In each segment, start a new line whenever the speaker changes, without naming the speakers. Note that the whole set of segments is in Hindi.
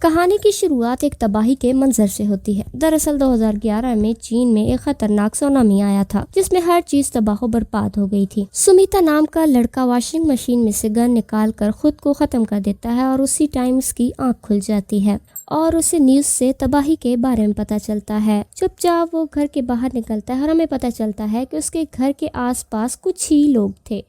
कहानी की शुरुआत एक तबाही के मंजर से होती है। दरअसल 2011 में चीन में एक खतरनाक सुनामी आया था जिसमें हर चीज तबाह बर्बाद हो गई थी। सुमिता नाम का लड़का वॉशिंग मशीन में से गन निकाल कर खुद को खत्म कर देता है और उसी टाइम उसकी आंख खुल जाती है और उसे न्यूज से तबाही के बारे में पता चलता है। चुपचाप वो घर के बाहर निकलता है और हमें पता चलता है कि उसके घर के आसपास कुछ ही लोग थे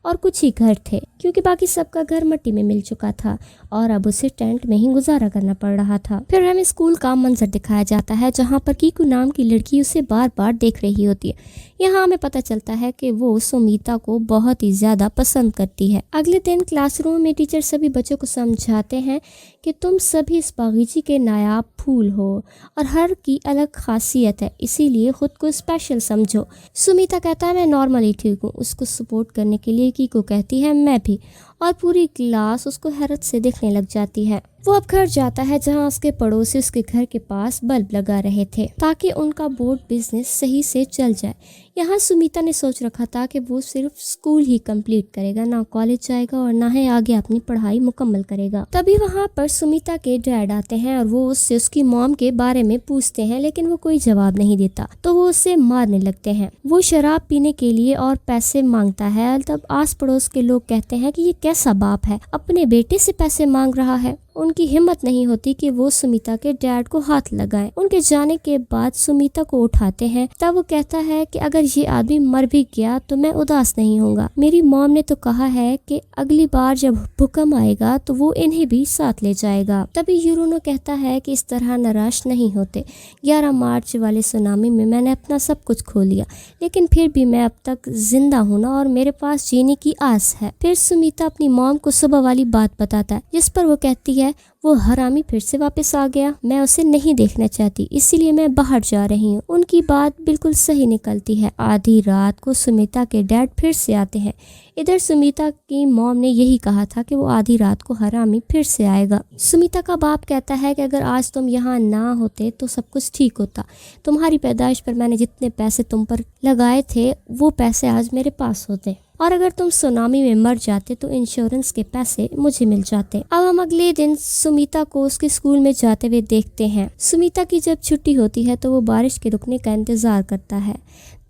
और कुछ ही घर थे, क्योंकि बाकी सबका घर मिट्टी में मिल चुका था और अब उसे टेंट में ही गुजारा करना पड़ रहा था। फिर हमें स्कूल का मंजर दिखाया जाता है जहाँ पर कीकू नाम की लड़की उसे बार बार देख रही होती है। यहाँ हमें पता चलता है कि वो सुमिता को बहुत ही ज्यादा पसंद करती है। अगले दिन क्लासरूम में टीचर सभी बच्चों को समझाते हैं कि तुम सभी इस बागीचे के नायाब फूल हो और हर की अलग खासियत है, इसीलिए खुद को स्पेशल समझो। सुमिता कहता है मैं नॉर्मली ठीक हूँ। उसको सपोर्ट करने के लिए कीकू कहती है मैं भी, और पूरी क्लास उसको हैरत से देखने लग जाती है। वो अब घर जाता है जहाँ उसके पड़ोसी उसके घर के पास बल्ब लगा रहे थे ताकि उनका बोट बिजनेस सही से चल जाए। यहाँ सुमिता ने सोच रखा था कि वो सिर्फ स्कूल ही कंप्लीट करेगा, ना कॉलेज जाएगा और ना ही आगे अपनी पढ़ाई मुकम्मल करेगा। तभी वहाँ पर सुमिता के डैड आते हैं और वो उससे उसकी मॉम के बारे में पूछते हैं, लेकिन वो कोई जवाब नहीं देता तो वो उससे मारने लगते हैं। वो शराब पीने के लिए और पैसे मांगता है। तब आस पड़ोस के लोग कहते हैं कि ये कैसा बाप है, अपने बेटे से पैसे मांग रहा है। उनकी हिम्मत नहीं होती कि वो सुमिता के डैड को हाथ लगाएं। उनके जाने के बाद सुमिता को उठाते हैं। तब वो कहता है कि अगर ये आदमी मर भी गया तो मैं उदास नहीं होऊंगा। मेरी मॉम ने तो कहा है कि अगली बार जब भूकंप आएगा तो वो इन्हें भी साथ ले जाएगा। तभी यूरोनो कहता है कि इस तरह निराश नहीं होते। 11 मार्च वाले सुनामी में मैंने अपना सब कुछ खो लिया, लेकिन फिर भी मैं अब तक जिंदा हूँ ना, और मेरे पास जीने की आस है। फिर सुमिता अपनी मॉम को सुबह वाली बात बताता है, जिस पर वो कहती है वो हरामी फिर से वापस आ गया, मैं उसे नहीं देखना चाहती, इसीलिए मैं बाहर जा रही हूँ। उनकी बात बिल्कुल सही निकलती है। आधी रात को सुमिता के डैड फिर से आते हैं। इधर सुमिता की मॉम ने यही कहा था कि वो आधी रात को हरामी फिर से आएगा। सुमिता का बाप कहता है कि अगर आज तुम यहाँ ना होते तो सब कुछ ठीक होता। तुम्हारी पैदाइश पर मैंने जितने पैसे तुम पर लगाए थे वो पैसे आज मेरे पास होते, और अगर तुम सुनामी में मर जाते तो इंश्योरेंस के पैसे मुझे मिल जाते। अब हम अगले दिन सुमिता को उसके स्कूल में जाते हुए देखते हैं। सुमिता की जब छुट्टी होती है तो वो बारिश के रुकने का इंतजार करता है।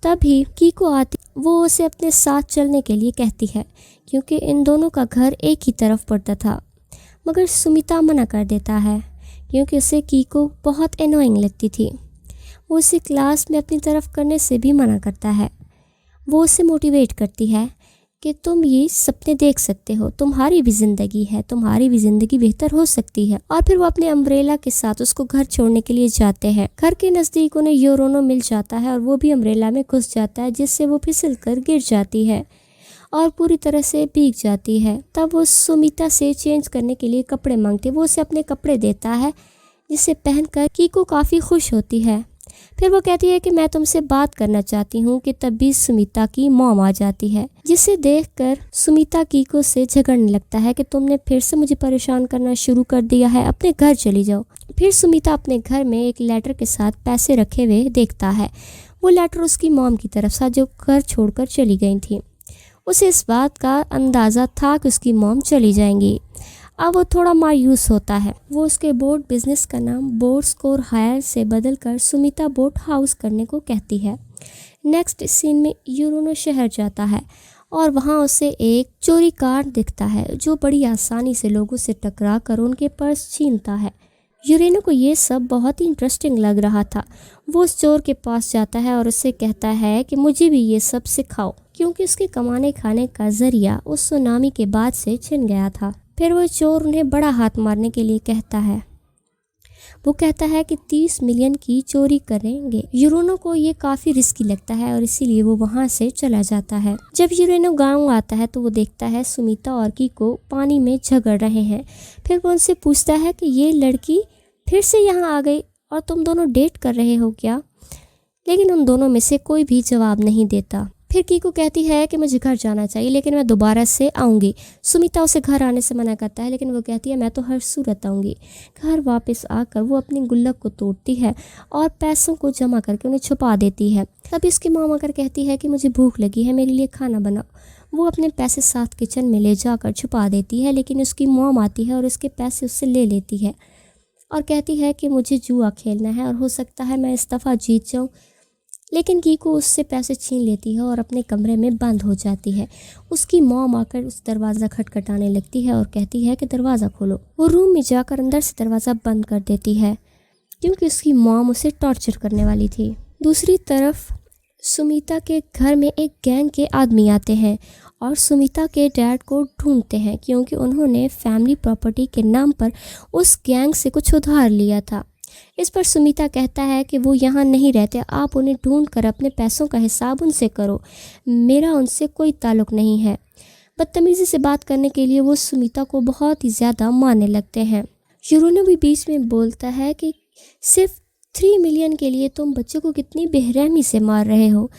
तभी कीकू आती, वो उसे अपने साथ चलने के लिए कहती है क्योंकि इन दोनों का घर एक ही तरफ पड़ता था, मगर सुमिता मना कर देता है क्योंकि उसे कीकू बहुत एनोइंग लगती थी। वो उसे क्लास में अपनी तरफ करने से भी मना करता है। वो उसे मोटिवेट करती है कि तुम ये सपने देख सकते हो, तुम्हारी भी जिंदगी है, तुम्हारी भी जिंदगी बेहतर हो सकती है। और फिर वो अपने अम्ब्रेला के साथ उसको घर छोड़ने के लिए जाते हैं। घर के नजदीक उन्हें यूरोनो मिल जाता है और वो भी अम्ब्रेला में घुस जाता है, जिससे वो फिसल कर गिर जाती है और पूरी तरह से भीग जाती है। तब वो सुमिता से चेंज करने के लिए कपड़े मांगते, वो उसे अपने कपड़े देता है जिसे पहनकर कीकू काफ़ी खुश होती है। फिर वो कहती है कि मैं तुमसे बात करना चाहती हूँ कि तभी सुमिता की मॉम आ जाती है, जिसे देखकर सुमिता कीकू से झगड़ने लगता है कि तुमने फिर से मुझे परेशान करना शुरू कर दिया है, अपने घर चली जाओ। फिर सुमिता अपने घर में एक लेटर के साथ पैसे रखे हुए देखता है। वो लेटर उसकी मॉम की तरफ था जो घर छोड़कर चली गई थी। उसे इस बात का अंदाज़ा था कि उसकी मॉम चली जाएंगी। अब वो थोड़ा मायूस होता है। वो उसके बोट बिजनेस का नाम बोट स्कोर हायर से बदलकर सुमिता बोट हाउस करने को कहती है। नेक्स्ट सीन में यूरोनो शहर जाता है और वहाँ उसे एक चोरी कार दिखता है जो बड़ी आसानी से लोगों से टकरा कर उनके पर्स छीनता है। यूरेनो को ये सब बहुत ही इंटरेस्टिंग लग रहा था। वो उस चोर के पास जाता है और उससे कहता है कि मुझे भी ये सब सिखाओ, क्योंकि उसके कमाने खाने का जरिया उस सुनामी के बाद से छिन गया था। फिर वो चोर उन्हें बड़ा हाथ मारने के लिए कहता है। वो कहता है कि 30 मिलियन की चोरी करेंगे। यूरोनो को ये काफ़ी रिस्की लगता है और इसीलिए वो वहाँ से चला जाता है। जब यूरोनो गांव आता है तो वो देखता है सुमिता और कीकू पानी में झगड़ रहे हैं। फिर वो उनसे पूछता है कि ये लड़की फिर से यहाँ आ गई और तुम दोनों डेट कर रहे हो क्या? लेकिन उन दोनों में से कोई भी जवाब नहीं देता। फिर कीकू कहती है कि मुझे घर जाना चाहिए, लेकिन मैं दोबारा से आऊँगी। सुमिता उसे घर आने से मना करता है, लेकिन वो कहती है मैं तो हर सूरत आऊँगी। घर वापस आकर वो अपनी गुल्लक को तोड़ती है और पैसों को जमा करके उन्हें छुपा देती है। तभी उसकी मॉम आकर कहती है कि मुझे भूख लगी है, मेरे लिए खाना बनाओ। वो अपने पैसे साथ किचन में ले जाकर छुपा देती है, लेकिन उसकी मॉम आती है और उसके पैसे उससे ले लेती है। और कहती है कि मुझे जुआ खेलना है और हो सकता है मैं इस दफ़ा जीत जाऊँ। लेकिन कीको उससे पैसे छीन लेती है और अपने कमरे में बंद हो जाती है। उसकी मॉम आकर उस दरवाज़ा खटखटाने लगती है और कहती है कि दरवाज़ा खोलो। वो रूम में जाकर अंदर से दरवाज़ा बंद कर देती है क्योंकि उसकी मॉम उसे टॉर्चर करने वाली थी। दूसरी तरफ सुमिता के घर में एक गैंग के आदमी आते हैं और सुमिता के डैड को ढूंढते हैं क्योंकि उन्होंने फैमिली प्रॉपर्टी के नाम पर उस गैंग से कुछ उधार लिया था। इस पर सुमिता कहता है कि वो यहाँ नहीं रहते, आप उन्हें ढूंढ कर अपने पैसों का हिसाब उनसे करो, मेरा उनसे कोई ताल्लुक़ नहीं है। बदतमीज़ी से बात करने के लिए वो सुमिता को बहुत ही ज़्यादा मारने लगते हैं। यूरेनो भी बीच में बोलता है कि सिर्फ 3 मिलियन के लिए तुम बच्चे को कितनी बेरहमी से मार रहे हो।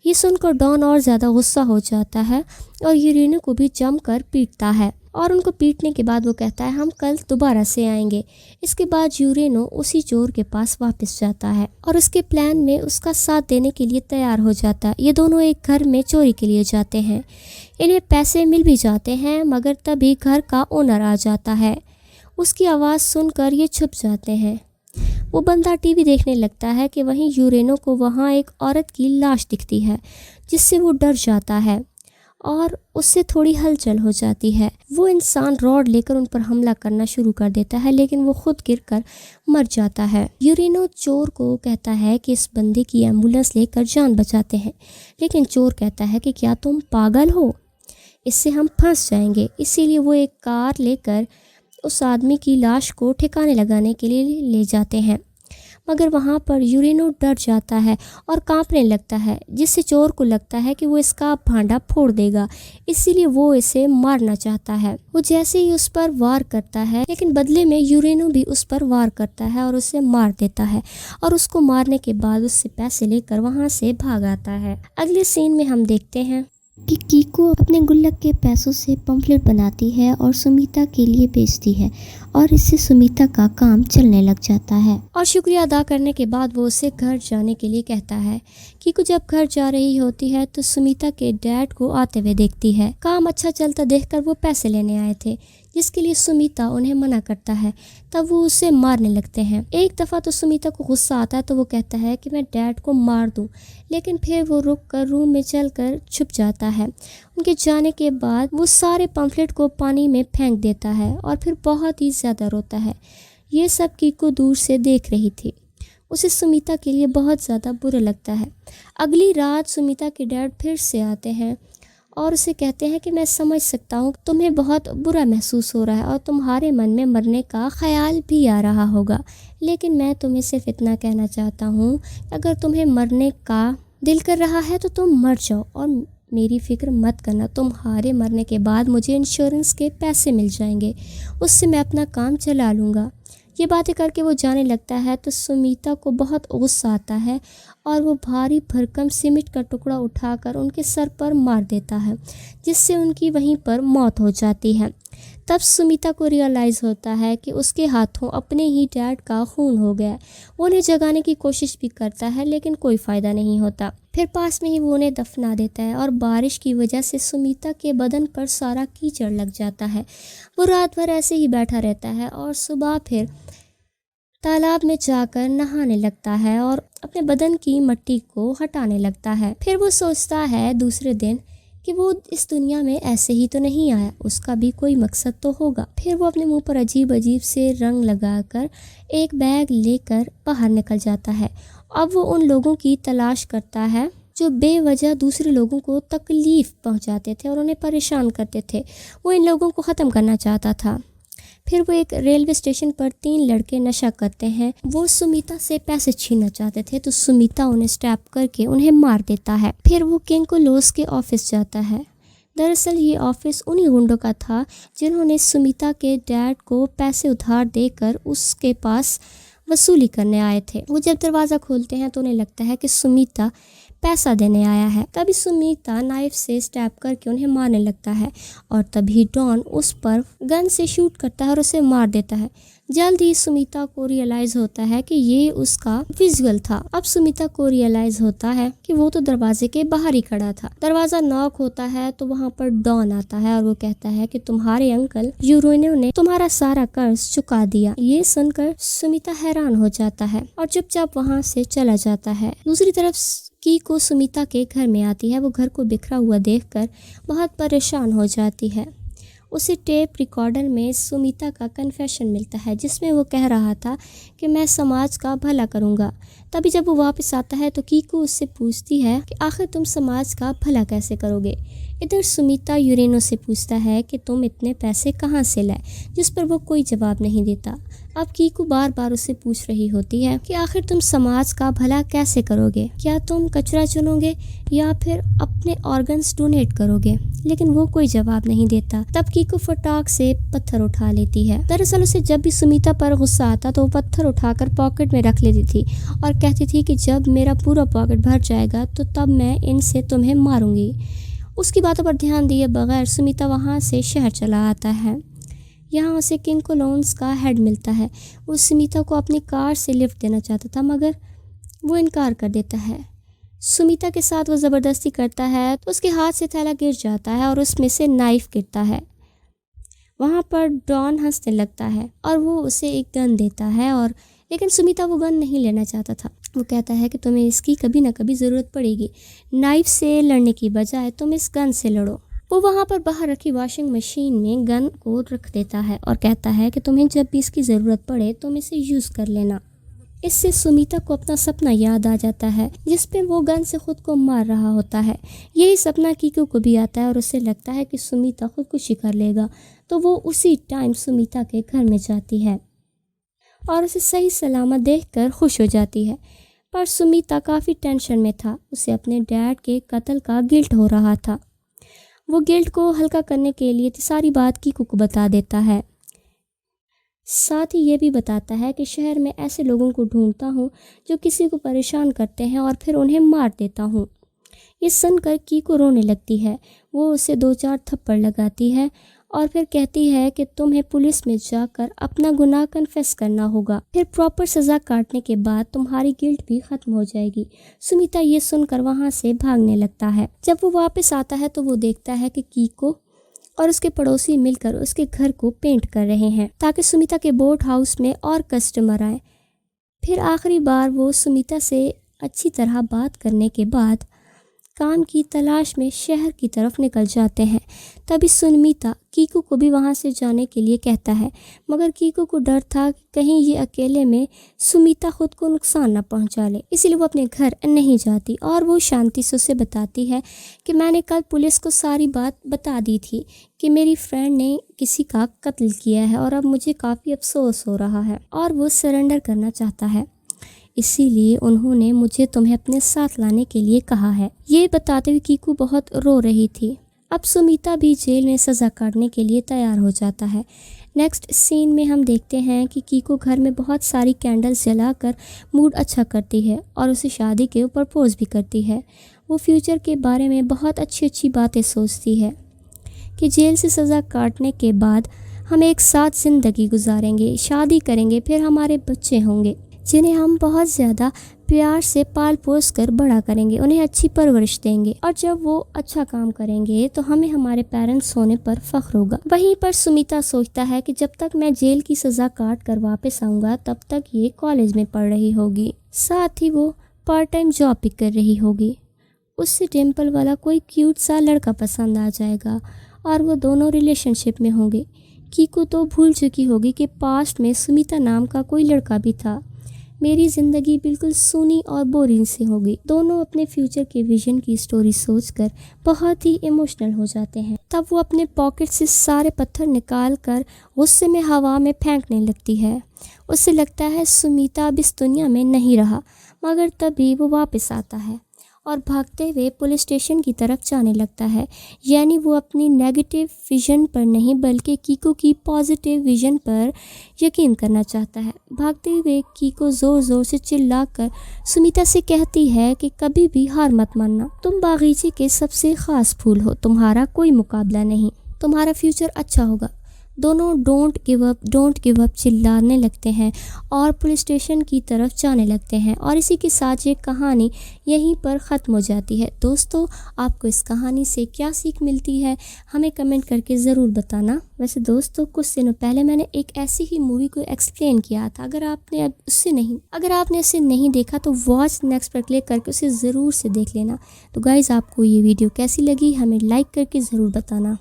ये सुनकर डॉन और ज़्यादा गुस्सा हो जाता है और यूरेनो को भी जमकर पीटता है और उनको पीटने के बाद वो कहता है हम कल दोबारा से आएंगे। इसके बाद यूरेनो उसी चोर के पास वापस जाता है और उसके प्लान में उसका साथ देने के लिए तैयार हो जाता है। ये दोनों एक घर में चोरी के लिए जाते हैं। इन्हें पैसे मिल भी जाते हैं मगर तभी घर का ओनर आ जाता है। उसकी आवाज़ सुनकर ये छुप जाते हैं। वो बंदा टीवी देखने लगता है कि वहीं यूरेनो को वहाँ एक औरत की लाश दिखती है जिससे वो डर जाता है और उससे थोड़ी हलचल हो जाती है। वो इंसान रॉड लेकर उन पर हमला करना शुरू कर देता है लेकिन वो खुद गिरकर मर जाता है। यूरेनो चोर को कहता है कि इस बंदे की एम्बुलेंस लेकर जान बचाते हैं, लेकिन चोर कहता है कि क्या तुम पागल हो, इससे हम फंस जाएंगे। इसीलिए वो एक कार लेकर उस आदमी की लाश को ठिकाने लगाने के लिए ले जाते हैं मगर वहाँ पर यूरेनो डर जाता है और कांपने लगता है जिससे चोर को लगता है कि वो इसका भांडा फोड़ देगा, इसीलिए वो इसे मारना चाहता है। वो जैसे ही उस पर वार करता है लेकिन बदले में यूरेनो भी उस पर वार करता है और उसे मार देता है और उसको मारने के बाद उससे पैसे लेकर वहाँ से भाग आता है। अगले सीन में हम देखते हैं कि कीको अपने गुल्लक के पैसों से पम्फलेट बनाती है और सुमिता के लिए बेचती है और इससे सुमिता का काम चलने लग जाता है। और शुक्रिया अदा करने के बाद वो उसे घर जाने के लिए कहता है। कीको जब घर जा रही होती है तो सुमिता के डैड को आते हुए देखती है। काम अच्छा चलता देखकर वो पैसे लेने आए थे जिसके लिए सुमिता उन्हें मना करता है। तब वो उसे मारने लगते हैं। एक दफ़ा तो सुमिता को गुस्सा आता है तो वो कहता है कि मैं डैड को मार दूं, लेकिन फिर वो रुक कर रूम में चलकर छुप जाता है। उनके जाने के बाद वो सारे पम्फलेट को पानी में फेंक देता है और फिर बहुत ही ज़्यादा रोता है। ये सब कीको दूर से देख रही थी। उसे सुमिता के लिए बहुत ज़्यादा बुरा लगता है। अगली रात सुमिता के डैड फिर से आते हैं और उसे कहते हैं कि मैं समझ सकता हूँ तुम्हें बहुत बुरा महसूस हो रहा है और तुम्हारे मन में मरने का ख्याल भी आ रहा होगा, लेकिन मैं तुम्हें सिर्फ इतना कहना चाहता हूँ, अगर तुम्हें मरने का दिल कर रहा है तो तुम मर जाओ और मेरी फ़िक्र मत करना। तुम्हारे मरने के बाद मुझे इंश्योरेंस के पैसे मिल जाएंगे, उससे मैं अपना काम चला लूँगा। ये बातें करके वो जाने लगता है तो सुमिता को बहुत गुस्सा आता है और वो भारी भरकम सीमेंट का टुकड़ा उठाकर उनके सर पर मार देता है जिससे उनकी वहीं पर मौत हो जाती है। तब सुमिता को रियलाइज़ होता है कि उसके हाथों अपने ही डैड का खून हो गया है। वो उन्हें जगाने की कोशिश भी करता है लेकिन कोई फ़ायदा नहीं होता। फिर पास में ही वो उन्हें दफना देता है और बारिश की वजह से सुमिता के बदन पर सारा कीचड़ लग जाता है। वो रात भर ऐसे ही बैठा रहता है और सुबह फिर तालाब में जाकर नहाने लगता है और अपने बदन की मिट्टी को हटाने लगता है। फिर वो सोचता है दूसरे दिन कि वो इस दुनिया में ऐसे ही तो नहीं आया, उसका भी कोई मकसद तो होगा। फिर वो अपने मुंह पर अजीब अजीब से रंग लगाकर एक बैग लेकर बाहर निकल जाता है। अब वो उन लोगों की तलाश करता है जो बेवजह दूसरे लोगों को तकलीफ़ पहुंचाते थे और उन्हें परेशान करते थे। वो इन लोगों को ख़त्म करना चाहता था। फिर वो एक रेलवे स्टेशन पर 3 लड़के नशा करते हैं। वो सुमिता से पैसे छीनना चाहते थे तो सुमिता उन्हें स्टैप करके उन्हें मार देता है। फिर वो किंकोलोस के ऑफिस जाता है। दरअसल ये ऑफिस उन्हीं गुंडों का था जिन्होंने सुमिता के डैड को पैसे उधार देकर उसके पास वसूली करने आए थे। वो जब दरवाज़ा खोलते हैं तो उन्हें लगता है कि सुमिता पैसा देने आया है। तभी सुमिता नाइफ से स्टैप करके उन्हें मारने लगता है और तभी डॉन उस पर गन से शूट करता है और उसे मार देता है। जल्द ही सुमिता को रियलाइज होता है कि ये उसका विजुअल था। अब सुमिता को रियलाइज होता है कि वो तो दरवाजे के बाहर ही खड़ा था। दरवाजा नॉक होता है तो वहाँ पर डॉन आता है और वो कहता है कि तुम्हारे अंकल यूरेनो ने तुम्हारा सारा कर्ज चुका दिया। ये सुनकर सुमिता हैरान हो जाता है और चुपचाप वहाँ से चला जाता है। दूसरी तरफ कीको सुमिता के घर में आती है। वो घर को बिखरा हुआ देखकर बहुत परेशान हो जाती है। उसे टेप रिकॉर्डर में सुमिता का कन्फेशन मिलता है जिसमें वो कह रहा था कि मैं समाज का भला करूँगा। तभी जब वो वापस आता है तो कीको उससे पूछती है कि आखिर तुम समाज का भला कैसे करोगे। इधर सुमिता यूरेनो से पूछता है कि तुम इतने पैसे कहाँ से लाए, जिस पर वो कोई जवाब नहीं देता। अब कीको बार बार उससे पूछ रही होती है कि आखिर तुम समाज का भला कैसे करोगे, क्या तुम कचरा चुनोगे या फिर अपने ऑर्गन्स डोनेट करोगे, लेकिन वो कोई जवाब नहीं देता। तब कीको फटाक से पत्थर उठा लेती है। दरअसल उसे जब भी सुमिता पर गुस्सा आता तो वो पत्थर उठाकर पॉकेट में रख लेती थी और कहती थी कि जब मेरा पूरा पॉकेट भर जाएगा तो तब मैं इनसे तुम्हें मारूंगी। उसकी बातों पर ध्यान दिए बगैर सुमिता वहाँ से शहर चला आता है। यहाँ उसे किंग कोलोन्स का हेड मिलता है। वो सुमिता को अपनी कार से लिफ्ट देना चाहता था मगर वो इनकार कर देता है। सुमिता के साथ वो ज़बरदस्ती करता है तो उसके हाथ से थैला गिर जाता है और उसमें से नाइफ गिरता है। वहाँ पर डॉन हंसने लगता है और वो उसे एक गन देता है और लेकिन सुमिता वो गन नहीं लेना चाहता था। वो कहता है कि तुम्हें इसकी कभी ना कभी ज़रूरत पड़ेगी। नाइफ से लड़ने की बजाय तुम इस गन से लड़ो। वो वहाँ पर बाहर रखी वॉशिंग मशीन में गन को रख देता है और कहता है कि तुम्हें जब भी इसकी ज़रूरत पड़े तुम इसे यूज़ कर लेना। इससे सुमिता को अपना सपना याद आ जाता है जिस पे वो गन से खुद को मार रहा होता है। यही सपना कीको को भी आता है और उसे लगता है कि सुमिता खुदकुशी कर लेगा, तो वो उसी टाइम सुमिता के घर में जाती है और उसे सही सलामत देखकर खुश हो जाती है। पर सुमिता काफ़ी टेंशन में था। उसे अपने डैड के कत्ल का गिल्ट हो रहा था। वो गिल्ट को हल्का करने के लिए सारी बात कीको को बता देता है। साथ ही ये भी बताता है कि शहर में ऐसे लोगों को ढूंढता हूँ जो किसी को परेशान करते हैं और फिर उन्हें मार देता हूँ। ये सुनकर कीको रोने लगती है। वो उसे 2-4 थप्पड़ लगाती है और फिर कहती है कि तुम्हें पुलिस में जाकर अपना गुनाह कन्फेस करना होगा, फिर प्रॉपर सज़ा काटने के बाद तुम्हारी गिल्ट भी ख़त्म हो जाएगी। सुमिता ये सुनकर वहाँ से भागने लगता है। जब वो वापस आता है तो वो देखता है कि कीको और उसके पड़ोसी मिलकर उसके घर को पेंट कर रहे हैं ताकि सुमिता के बोट हाउस में और कस्टमर आए। फिर आखिरी बार वो सुमिता से अच्छी तरह बात करने के बाद काम की तलाश में शहर की तरफ निकल जाते हैं। तभी सुमिता कीको को भी वहाँ से जाने के लिए कहता है मगर कीको को डर था कि कहीं ये अकेले में सुमिता खुद को नुकसान न पहुँचा ले, इसलिए वो अपने घर नहीं जाती और वो शांति से उसे बताती है कि मैंने कल पुलिस को सारी बात बता दी थी कि मेरी फ्रेंड ने किसी का कत्ल किया है और अब मुझे काफ़ी अफसोस हो रहा है और वो सरेंडर करना चाहता है, इसीलिए उन्होंने मुझे तुम्हें अपने साथ लाने के लिए कहा है। ये बताते हुए कीको बहुत रो रही थी। अब सुमिता भी जेल में सज़ा काटने के लिए तैयार हो जाता है। नेक्स्ट सीन में हम देखते हैं कि कीको घर में बहुत सारी कैंडल्स जलाकर मूड अच्छा करती है और उसे शादी के ऊपर प्रपोज भी करती है। वो फ्यूचर के बारे में बहुत अच्छी अच्छी बातें सोचती है कि जेल से सज़ा काटने के बाद हम एक साथ ज़िंदगी गुजारेंगे, शादी करेंगे, फिर हमारे बच्चे होंगे जिन्हें हम बहुत ज़्यादा प्यार से पाल पोस कर बड़ा करेंगे, उन्हें अच्छी परवरिश देंगे और जब वो अच्छा काम करेंगे तो हमें हमारे पेरेंट्स होने पर फ़ख्र होगा। वहीं पर सुमिता सोचता है कि जब तक मैं जेल की सज़ा काट कर वापस आऊँगा तब तक ये कॉलेज में पढ़ रही होगी, साथ ही वो पार्ट टाइम जॉब भी कर रही होगी। उससे डिम्पल वाला कोई क्यूट सा लड़का पसंद आ जाएगा और वो दोनों रिलेशनशिप में होंगे। कीको तो भूल चुकी होगी कि पास्ट में सुमिता नाम का कोई लड़का भी था। मेरी ज़िंदगी बिल्कुल सूनी और बोरिंग सी होगी। दोनों अपने फ्यूचर के विजन की स्टोरी सोचकर बहुत ही इमोशनल हो जाते हैं। तब वो अपने पॉकेट से सारे पत्थर निकाल कर गुस्से में हवा में फेंकने लगती है। उसे लगता है सुमिता अब इस दुनिया में नहीं रहा, मगर तभी वो वापस आता है और भागते हुए पुलिस स्टेशन की तरफ जाने लगता है। यानी वो अपनी नेगेटिव विजन पर नहीं बल्कि कीको की पॉजिटिव विजन पर यकीन करना चाहता है। भागते हुए कीको ज़ोर ज़ोर से चिल्लाकर सुमिता से कहती है कि कभी भी हार मत मानना, तुम बागीचे के सबसे ख़ास फूल हो, तुम्हारा कोई मुकाबला नहीं, तुम्हारा फ्यूचर अच्छा होगा। दोनों डोंट गिव अप चिल्लाने लगते हैं और पुलिस स्टेशन की तरफ जाने लगते हैं और इसी के साथ ये कहानी यहीं पर ख़त्म हो जाती है। दोस्तों, आपको इस कहानी से क्या सीख मिलती है हमें कमेंट करके ज़रूर बताना। वैसे दोस्तों, कुछ दिनों पहले मैंने एक ऐसी ही मूवी को एक्सप्लेन किया था। अगर आपने उसे नहीं देखा तो वॉच नेक्स्ट पर क्लिक करके उसे ज़रूर से देख लेना। तो गाइज़, आपको ये वीडियो कैसी लगी हमें लाइक करके ज़रूर बताना।